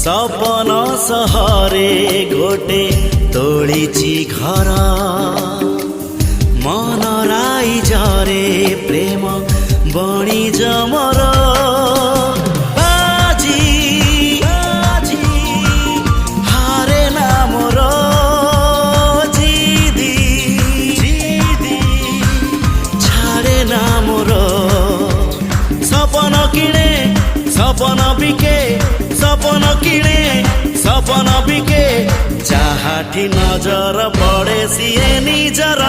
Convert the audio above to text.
सपन सहरे गोटे तोलिछि घर मन राई झरे प्रेम बणी जमर बाजी हारे ना मोर जिदी छाड़े ना मोर सपन किणे सपन बिके सपन किणे सपन बिके जहाठी नजर पड़े सिए निजर।